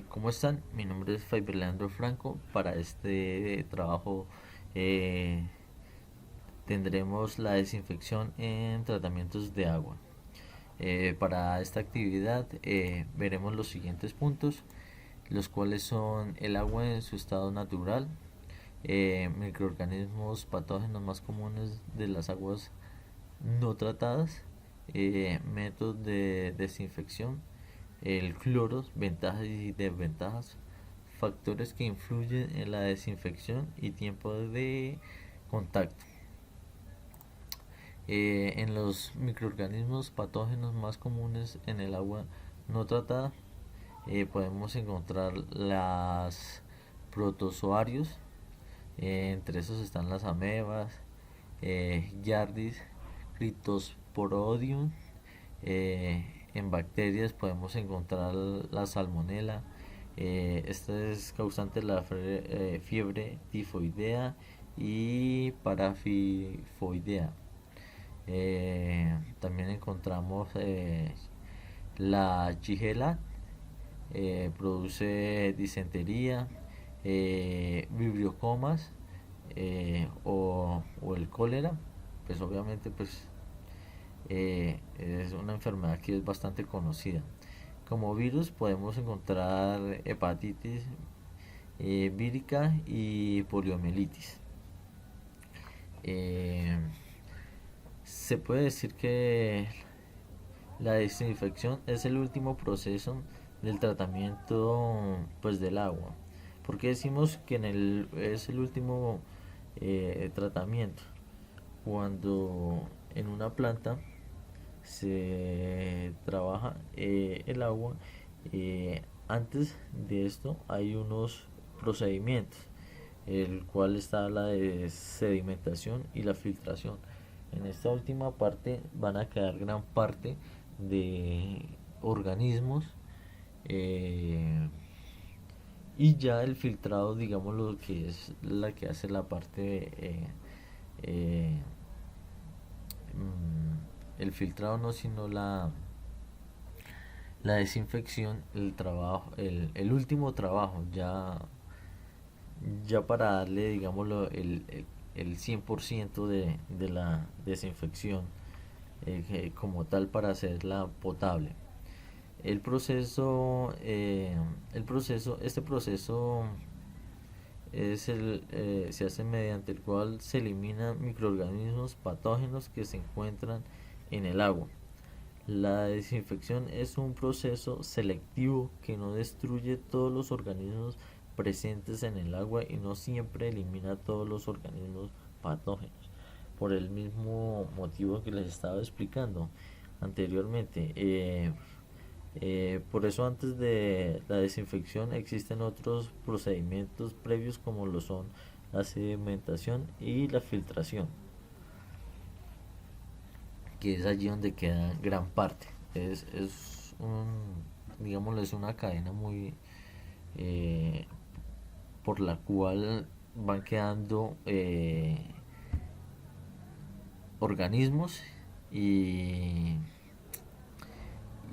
¿Cómo están? Mi nombre es Faber Leandro Franco. Para este trabajo eh, tendremos la desinfección en tratamientos de agua. Para esta actividad veremos los siguientes puntos, los cuales son el agua en su estado natural, microorganismos patógenos más comunes de las aguas no tratadas, métodos de desinfección, el cloro, ventajas y desventajas, factores que influyen en la desinfección y tiempo de contacto. En los microorganismos patógenos más comunes en el agua no tratada podemos encontrar las protozoarios, entre esos están las amebas, Yardis, Cryptosporidium. En bacterias podemos encontrar la salmonela. Esta es causante de la fiebre tifoidea y parafifoidea. También encontramos la Shigella, produce disentería, vibriocomas, o el cólera. Pues obviamente es una enfermedad que es bastante conocida. Como virus podemos encontrar hepatitis vírica y poliomielitis. Eh, Se puede decir que la desinfección es el último proceso del tratamiento pues del agua. ¿Por qué decimos que es el último tratamiento? Cuando en una planta se trabaja el agua, antes de esto hay unos procedimientos, el cual está la de sedimentación y la filtración. En esta última parte van a quedar gran parte de organismos, eh, y ya el filtrado, digamos, lo que es la que hace la parte eh, el filtrado, no, sino la desinfección, el trabajo, el último trabajo, ya para darle, digámoslo, el 100% de la desinfección, como tal, para hacerla potable. El proceso, este proceso se hace mediante el cual se eliminan microorganismos patógenos que se encuentran en el agua. La desinfección es un proceso selectivo que no destruye todos los organismos presentes en el agua y no siempre elimina todos los organismos patógenos. Por el mismo motivo que les estaba explicando anteriormente. Por eso antes de la desinfección existen otros procedimientos previos, como lo son la sedimentación y la filtración, que es allí donde queda gran parte. Es digámoslo, es una cadena muy eh, por la cual van quedando organismos y,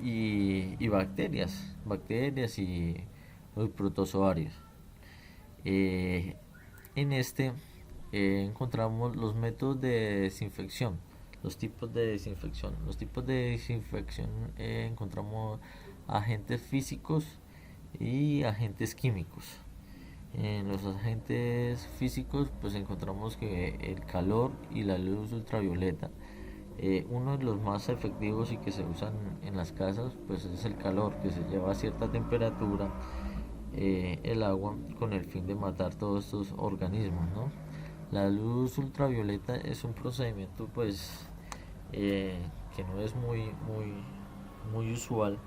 y bacterias y protozoarios. Eh, en este encontramos los métodos de desinfección, los tipos de desinfección. Los tipos de desinfección, encontramos agentes físicos y agentes químicos. En los agentes físicos pues encontramos que el calor y la luz ultravioleta. Uno de los más efectivos y que se usan en las casas pues es el calor, que se lleva a cierta temperatura el agua con el fin de matar todos estos organismos, ¿no? La luz ultravioleta es un procedimiento pues eh, que no es muy usual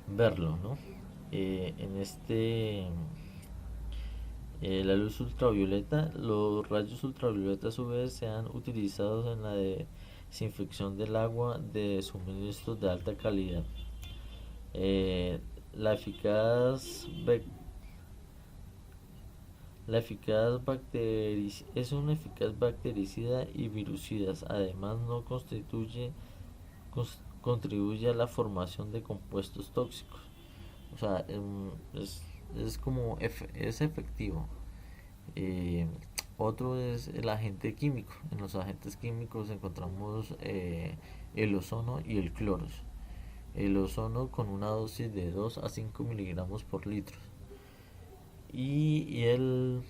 verlo, ¿no? En la luz ultravioleta, los rayos ultravioleta a su vez se han utilizado en la desinfección del agua de suministros de alta calidad. Eh, la eficaz es un eficaz bactericida y virucida. Además, no contribuye a la formación de compuestos tóxicos. O sea, es como es efectivo. Eh, Otro es el agente químico. En los agentes químicos encontramos el ozono y el cloro. El ozono con una dosis de 2 a 5 miligramos por litro y el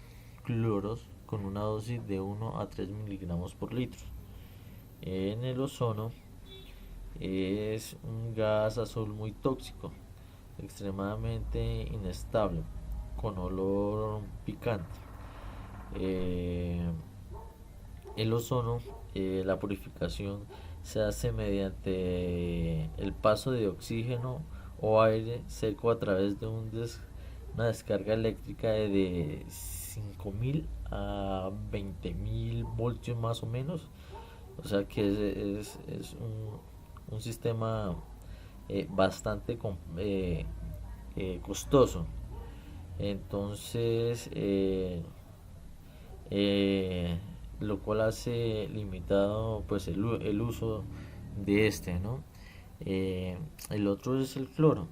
cloro con una dosis de 1 a 3 miligramos por litro. En el ozono es un gas azul muy tóxico, extremadamente inestable, con olor picante. Eh, el ozono, la purificación se hace mediante el paso de oxígeno o aire seco a través de una descarga eléctrica de 5.000 a 20.000 voltios más o menos. O sea que es un sistema bastante costoso. Entonces, eh, lo cual hace limitado pues el uso de este, ¿no? El otro es el cloro.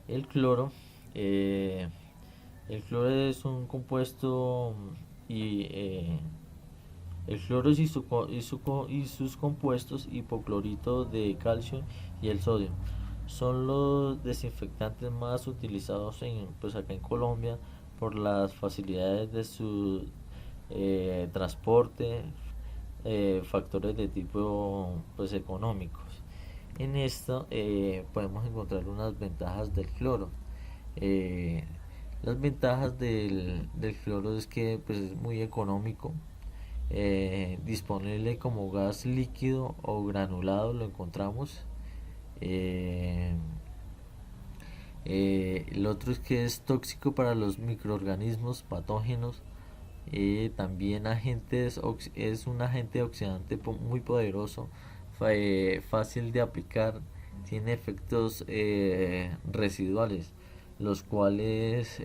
El cloro, eh, el cloro es un compuesto y el cloro y sus compuestos hipoclorito de calcio y el sodio son los desinfectantes más utilizados pues acá en Colombia por las facilidades de su transporte, factores de tipo pues económicos. En esto podemos encontrar unas ventajas del cloro. Eh, las ventajas del cloro es que pues, es muy económico, disponible como gas líquido o granulado, lo encontramos. Eh, el otro es que es tóxico para los microorganismos patógenos. También es un agente oxidante muy poderoso, fácil de aplicar, tiene efectos residuales, los cuales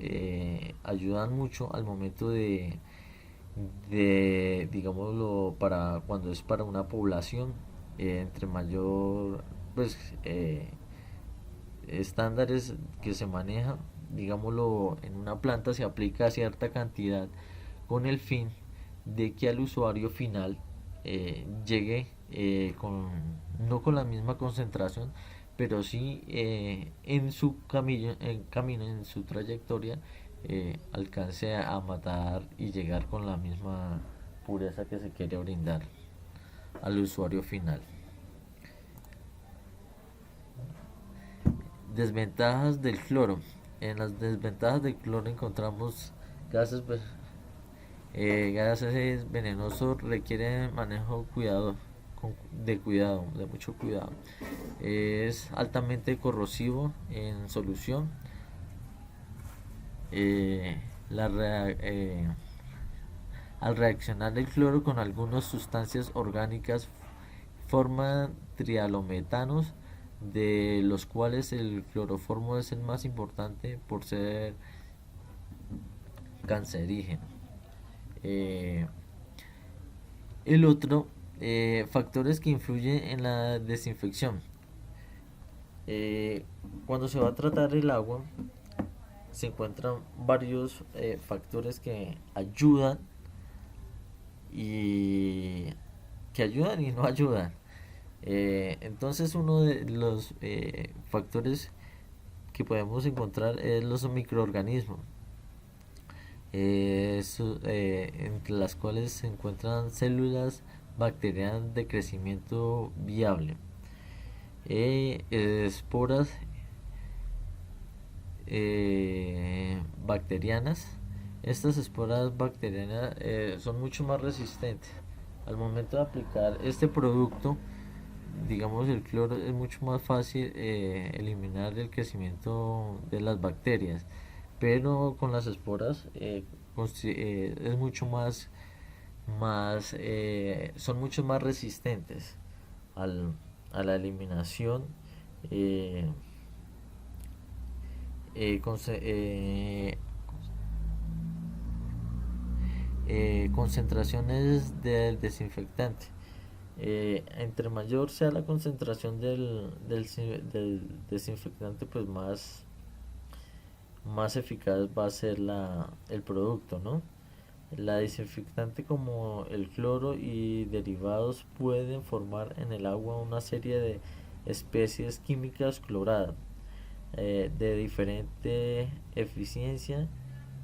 ayudan mucho al momento digámoslo, para cuando es para una población, entre mayor, pues, estándares que se manejan, digámoslo, en una planta se aplica cierta cantidad con el fin de que al usuario final llegue no con la misma concentración, pero sí en su trayectoria, alcance a matar y llegar con la misma pureza que se quiere brindar al usuario final. Desventajas del cloro. En las desventajas del cloro encontramos gases, gases venenosos, requieren manejo de mucho cuidado. Es altamente corrosivo en solución. Eh, la rea- eh, Al reaccionar el cloro con algunas sustancias orgánicas forman trialometanos, de los cuales el cloroformo es el más importante por ser cancerígeno. Eh, el otro, factores que influyen en la desinfección. Eh, Cuando se va a tratar el agua, se encuentran varios factores y que ayudan y no ayudan. Entonces uno de los factores que podemos encontrar es los microorganismos, entre las cuales se encuentran células bacterianas de crecimiento viable, esporas bacterianas. Estas esporas bacterianas son mucho más resistentes. Al momento de aplicar este producto, digamos el cloro, es mucho más fácil eliminar el crecimiento de las bacterias, pero con las esporas es mucho son mucho más resistentes al, a la eliminación. eh, conce- Concentraciones del desinfectante. Entre mayor sea la concentración del desinfectante, pues más eficaz va a ser el producto, ¿no? La desinfectante como el cloro y derivados pueden formar en el agua una serie de especies químicas cloradas de diferente eficiencia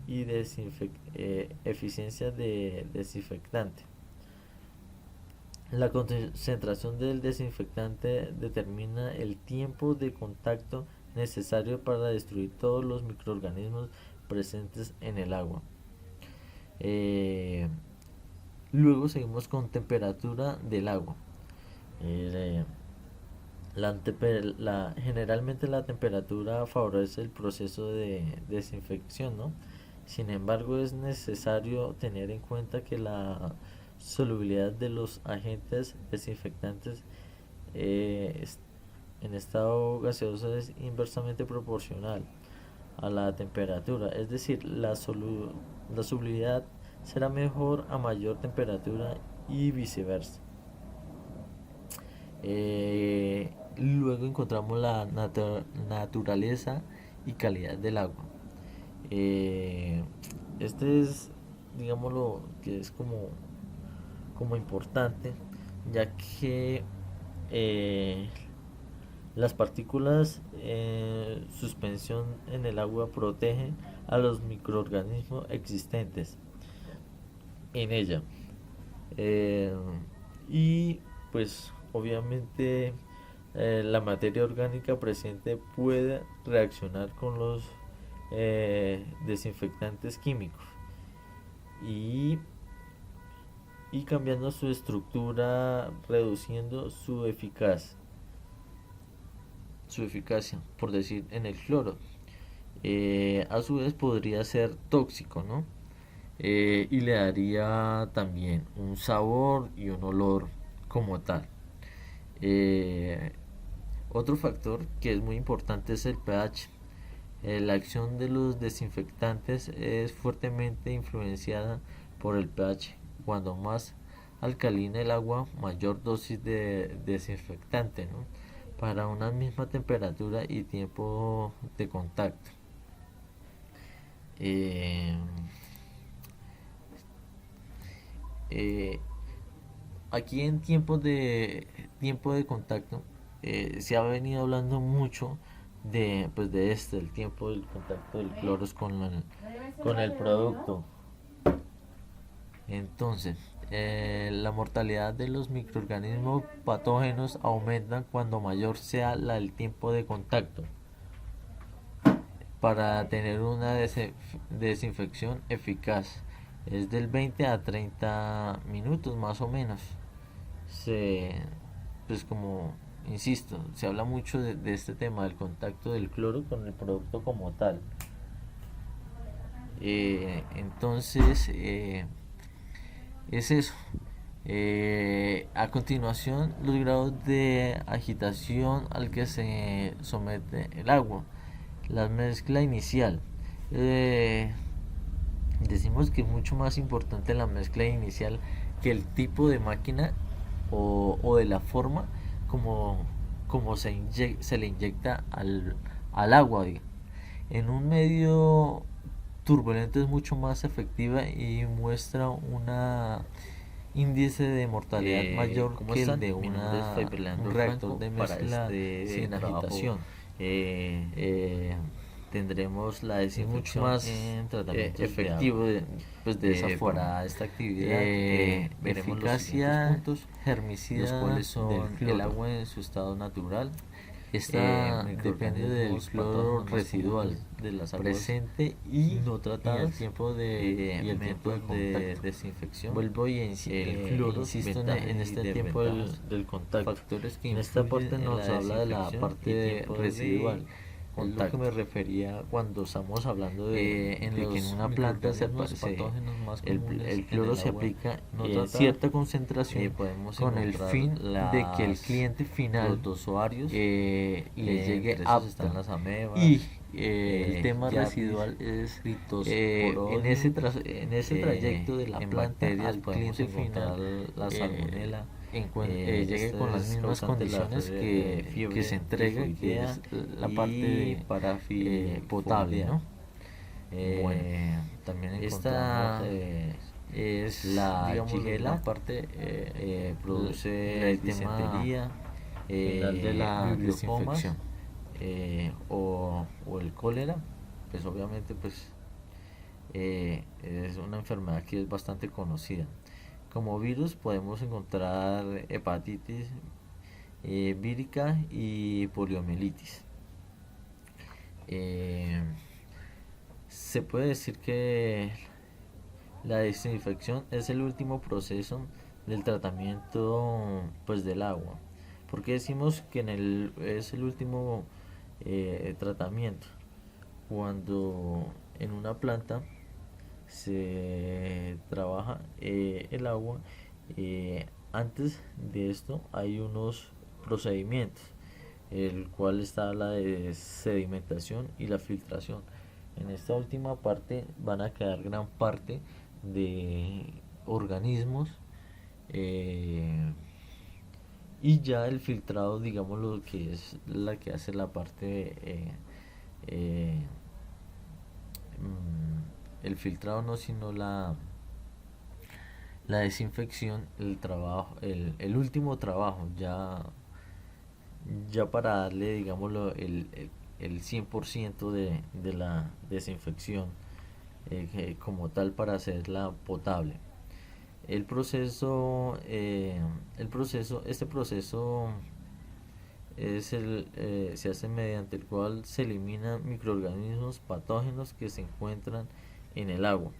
y eficiencia de desinfectante. La concentración del desinfectante determina el tiempo de contacto necesario para destruir todos los microorganismos presentes en el agua. Eh, Luego seguimos con temperatura del agua. Eh, Generalmente la temperatura favorece el proceso de desinfección, ¿no? Sin embargo, es necesario tener en cuenta que la solubilidad de los agentes desinfectantes eh, en estado gaseoso es inversamente proporcional a la temperatura, es decir, la solubilidad será mejor a mayor temperatura y viceversa. Luego encontramos la naturaleza y calidad del agua. Eh, este es, digámoslo, que es como importante, ya que eh, las partículas en suspensión en el agua protegen a los microorganismos existentes en ella. Eh, y pues obviamente la materia orgánica presente puede reaccionar con los desinfectantes químicos y, y cambiando su estructura, reduciendo su eficacia, por decir, en el cloro. A su vez podría ser tóxico, ¿no? Y le daría también un sabor y un olor como tal. Eh, Otro factor que es muy importante es el pH. La acción de los desinfectantes es fuertemente influenciada por el pH. Cuando más alcalina el agua, mayor dosis de desinfectante, ¿no? Para una misma temperatura y tiempo de contacto. Eh, eh, Aquí en tiempo de contacto se ha venido hablando mucho el tiempo del contacto del cloro con el producto. Entonces, la mortalidad de los microorganismos patógenos aumenta cuando mayor sea el tiempo de contacto. Para tener una desinfección eficaz es del 20 a 30 minutos más o menos. Pues como insisto, se habla mucho de este tema del contacto del cloro con el producto como tal. Entonces es eso. A continuación, los grados de agitación al que se somete el agua. La mezcla inicial. Decimos que es mucho más importante la mezcla inicial que el tipo de máquina o de la forma como se le inyecta al agua. En un medio turbulento es mucho más efectiva y muestra una índice de mortalidad mayor que el de un reactor de mezcla sin agitación. Tendremos la desinfección mucho más efectivo de esa forma. Para esta actividad veremos eficacia los puntos germicida, los cuales son el agua en su estado natural. Esta depende del cloro residual de las aguas presente y no tratado, y el tiempo de desinfección. Vuelvo y el cloro, insisto en este tiempo del contacto. Factores que en esta parte nos habla de la parte residual. Es lo que me refería cuando estamos hablando de que en una planta el cloro se aplica en cierta concentración con el fin de que el cliente final, los usuarios, le llegue apto. Y el tema residual es en ese trayecto de la planta al cliente final, la salmonela llegue con las mismas condiciones que se entrega, que es la parte potable, ¿no? Bueno, también encontramos es la digamos, una parte produce el disentería, general de la desinfección o el cólera, pues obviamente pues es una enfermedad que es bastante conocida. Como virus podemos encontrar hepatitis vírica y poliomielitis. Eh, Se puede decir que la desinfección es el último proceso del tratamiento pues del agua. ¿Por qué decimos que es el último tratamiento? Cuando en una planta se trabaja el agua, antes de esto hay unos procedimientos, el cual está la de sedimentación y la filtración. En esta última parte van a quedar gran parte de organismos, eh, y ya el filtrado, digamos, lo que es la que hace la parte eh, el filtrado no, sino la desinfección, el trabajo, el último trabajo, ya para darle, digámoslo, el 100% de la desinfección como tal para hacerla potable. Este proceso se hace mediante el cual se eliminan microorganismos patógenos que se encuentran en el agua.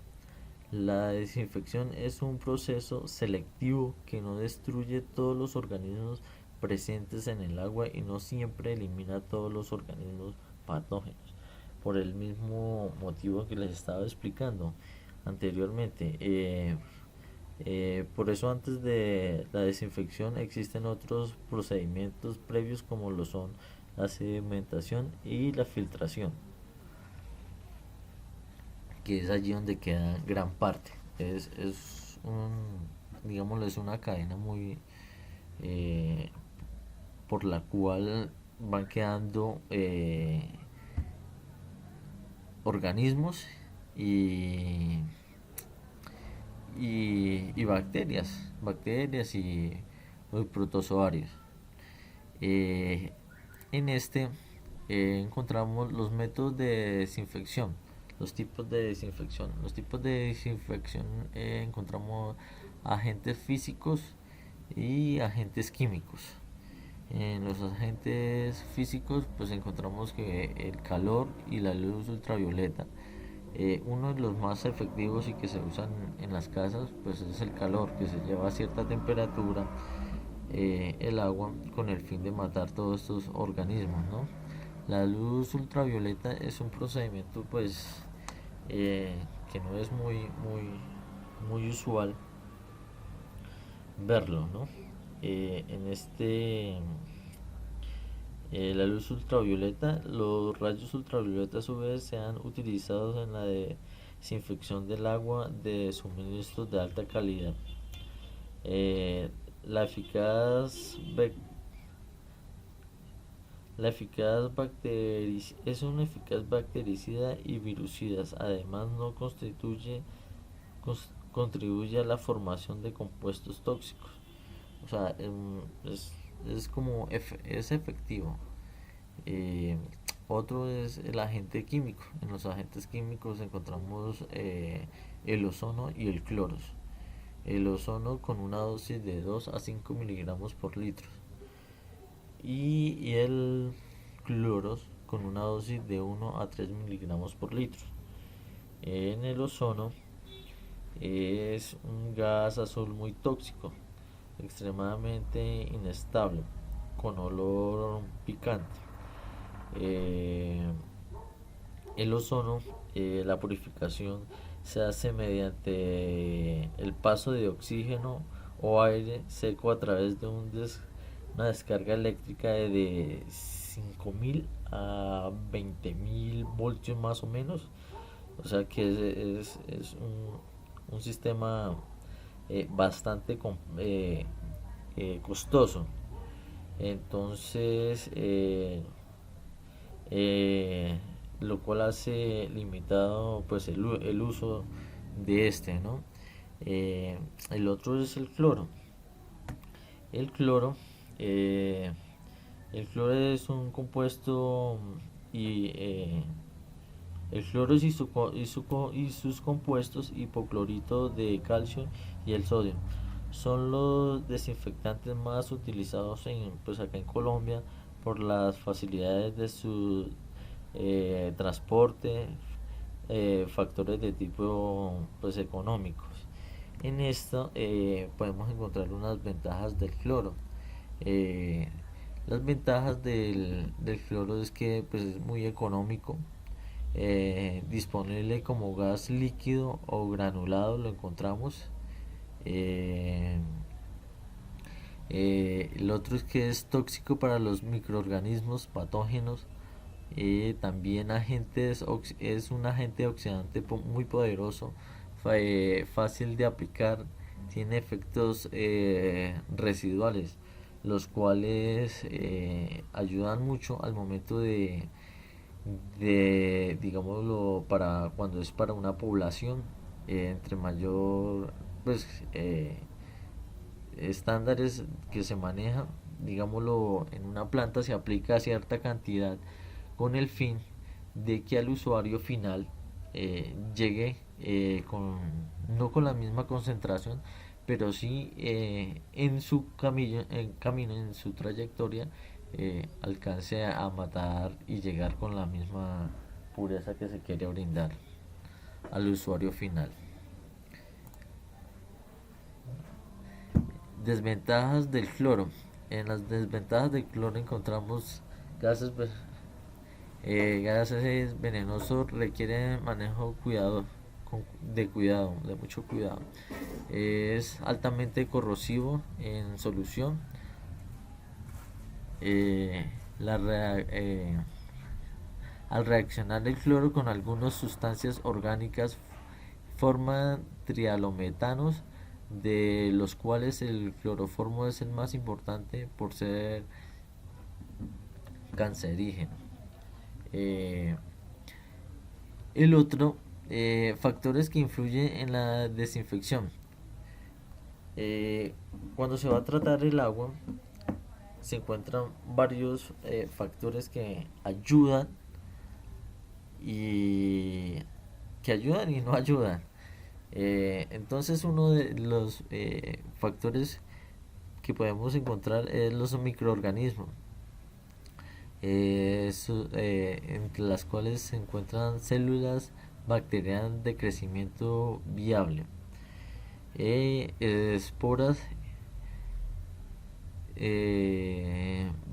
La desinfección es un proceso selectivo que no destruye todos los organismos presentes en el agua y no siempre elimina todos los organismos patógenos. Por el mismo motivo que les estaba explicando anteriormente. Por eso antes de la desinfección existen otros procedimientos previos como lo son la sedimentación y la filtración, que es allí donde queda gran parte. Es digámoslo, es una cadena muy eh, por la cual van quedando organismos y, y bacterias y protozoarios. Eh, en este encontramos los métodos de desinfección, los tipos de desinfección. Los tipos de desinfección encontramos agentes físicos y agentes químicos. En los agentes físicos pues encontramos que el calor y la luz ultravioleta. Uno de los más efectivos y que se usan en las casas pues es el calor, que se lleva a cierta temperatura el agua con el fin de matar todos estos organismos, ¿no? La luz ultravioleta es un procedimiento pues que no es muy usual verlo, ¿no? En la luz ultravioleta, los rayos ultravioleta a su vez se han utilizado en la desinfección del agua de suministros de alta calidad. Eh, la eficaz es un eficaz bactericida y virucida. Además, no contribuye a la formación de compuestos tóxicos. O sea, es como es efectivo. Eh, Otro es el agente químico. En los agentes químicos encontramos el ozono y el cloro. El ozono con una dosis de 2 a 5 miligramos por litro y el cloro con una dosis de 1 a 3 miligramos por litro. En el ozono es un gas azul muy tóxico, extremadamente inestable, con olor picante. Eh, el ozono, la purificación se hace mediante el paso de oxígeno o aire seco a través de una descarga eléctrica de 5.000 a 20.000 voltios más o menos. O sea que es un sistema bastante costoso. Entonces, eh, lo cual hace limitado pues el uso de este, ¿no? El otro es el cloro. El cloro, eh, el cloro es un compuesto y el cloro y sus compuestos hipoclorito de calcio y el sodio son los desinfectantes más utilizados pues acá en Colombia por las facilidades de su transporte, factores de tipo pues económicos. En esto podemos encontrar unas ventajas del cloro. Eh, las ventajas del cloro es que pues, es muy económico, disponible como gas líquido o granulado, lo encontramos. Eh, el otro es que es tóxico para los microorganismos patógenos. También es un agente oxidante muy poderoso, fácil de aplicar, tiene efectos residuales, los cuales ayudan mucho al momento digámoslo, para cuando es para una población, entre mayor, pues, estándares que se manejan, digámoslo, en una planta se aplica cierta cantidad con el fin de que al usuario final llegue no con la misma concentración, pero sí en su camino, en su trayectoria, alcance a matar y llegar con la misma pureza que se quiere brindar al usuario final. Desventajas del cloro. En las desventajas del cloro encontramos gases, gases venenosos, requieren manejo de mucho cuidado. Es altamente corrosivo en solución. Eh, la Al reaccionar el cloro con algunas sustancias orgánicas forman trialometanos, de los cuales el cloroformo es el más importante por ser cancerígeno. Eh, el otro, factores que influyen en la desinfección. Eh, Cuando se va a tratar el agua, se encuentran varios factores y que ayudan y no ayudan. Entonces uno de los factores que podemos encontrar es los microorganismos, entre las cuales se encuentran células bacterianas de crecimiento viable, esporas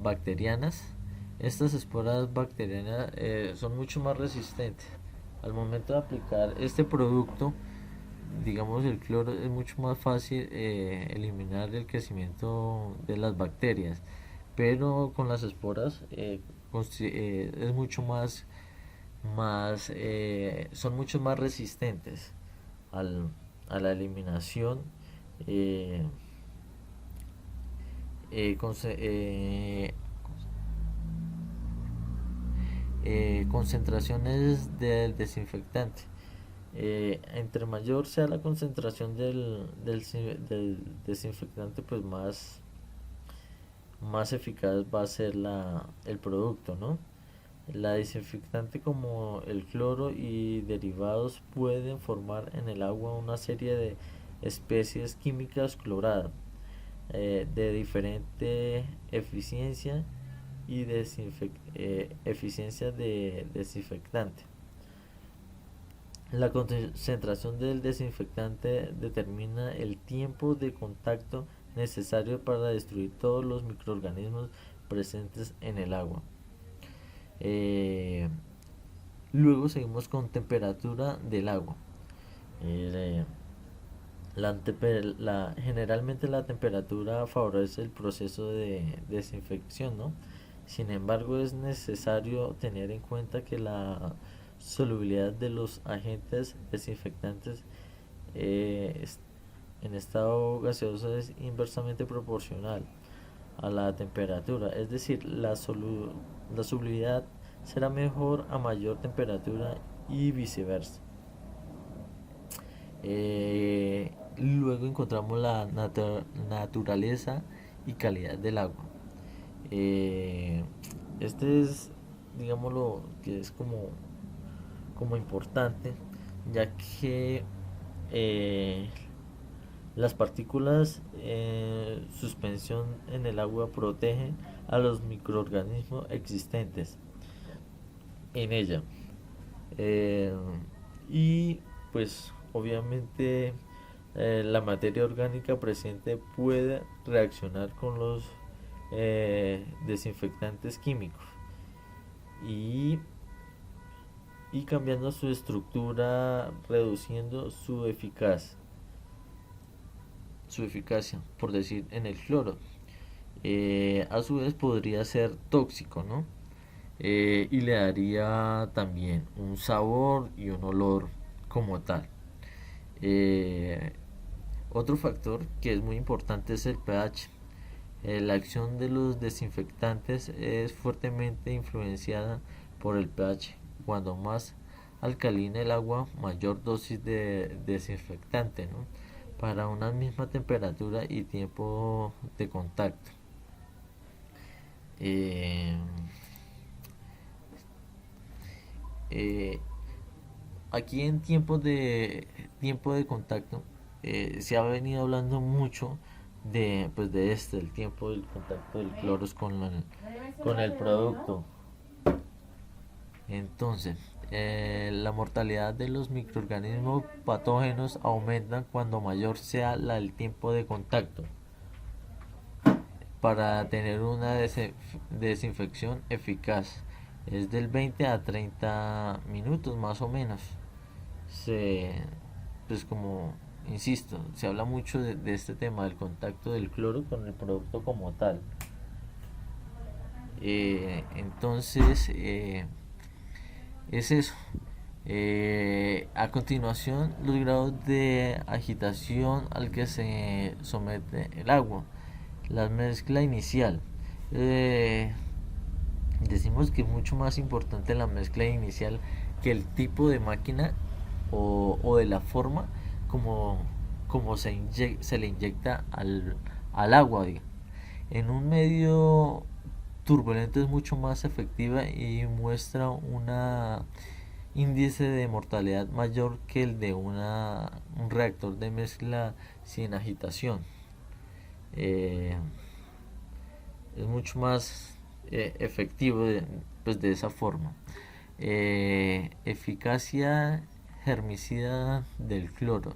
bacterianas. Estas esporas bacterianas son mucho más resistentes. Al momento de aplicar este producto, digamos el cloro, es mucho más fácil eliminar el crecimiento de las bacterias, pero con las esporas es mucho son mucho más resistentes al, a la eliminación. eh, conce- Concentraciones del desinfectante. Entre mayor sea la concentración del desinfectante, pues más eficaz va a ser el producto, ¿no? La desinfectante como el cloro y derivados pueden formar en el agua una serie de especies químicas cloradas de diferente eficiencia y eficiencia de desinfectante. La concentración del desinfectante determina el tiempo de contacto necesario para destruir todos los microorganismos presentes en el agua. Eh, Luego seguimos con temperatura del agua. Eh, Generalmente la temperatura favorece el proceso de desinfección, ¿no? Sin embargo, es necesario tener en cuenta que la solubilidad de los agentes desinfectantes eh, en estado gaseoso es inversamente proporcional a la temperatura, es decir, la solubilidad será mejor a mayor temperatura y viceversa. Luego encontramos la naturaleza y calidad del agua. Eh, este es, digámoslo, que es como importante, ya que eh, las partículas en suspensión en el agua protegen a los microorganismos existentes en ella. Eh, y pues obviamente la materia orgánica presente puede reaccionar con los desinfectantes químicos y, y cambiando su estructura, reduciendo su eficacia, por decir, en el cloro. A su vez podría ser tóxico, ¿no? Y le daría también un sabor y un olor como tal. Eh, Otro factor que es muy importante es el pH. La acción de los desinfectantes es fuertemente influenciada por el pH. Cuando más alcalina el agua, mayor dosis de desinfectante, ¿no? Para una misma temperatura y tiempo de contacto. Eh, eh, Aquí en tiempo de contacto se ha venido hablando mucho de pues el tiempo del contacto del cloro con el producto. Entonces, la mortalidad de los microorganismos patógenos aumenta cuando mayor sea el tiempo de contacto. Para tener una desinfección eficaz es del 20 a 30 minutos más o menos. Se, pues como insisto, se habla mucho de este tema del contacto del cloro con el producto como tal. Entonces, es eso. A continuación, los grados de agitación al que se somete el agua. La mezcla inicial. Eh, Decimos que es mucho más importante la mezcla inicial que el tipo de máquina o de la forma como, como se le inyecta al agua. Diga. En un medio turbulento es mucho más efectiva y muestra una índice de mortalidad mayor que el de un reactor de mezcla sin agitación. Eh, es mucho más efectivo pues de esa forma. Eficacia germicida del cloro.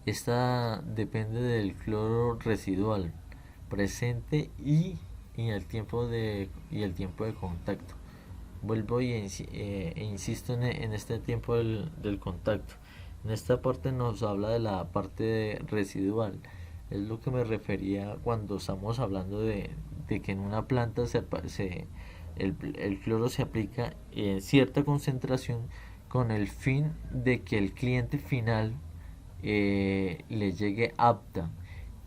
Esta depende del cloro residual presente y el tiempo de contacto. Vuelvo e insisto en este tiempo del contacto. En esta parte nos habla de la parte residual. Es lo que me refería cuando estamos hablando de que en una planta el cloro se aplica en cierta concentración con el fin de que el cliente final le llegue apta.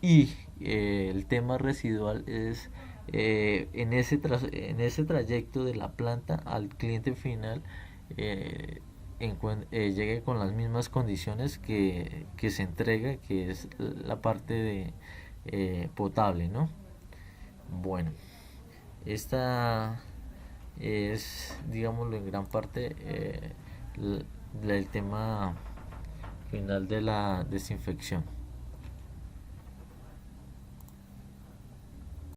Y el tema residual es en ese trayecto de la planta al cliente final llegue con las mismas condiciones que se entrega, que es la parte de potable, ¿no? Bueno, esta es, digámoslo, en gran parte el tema final de la desinfección.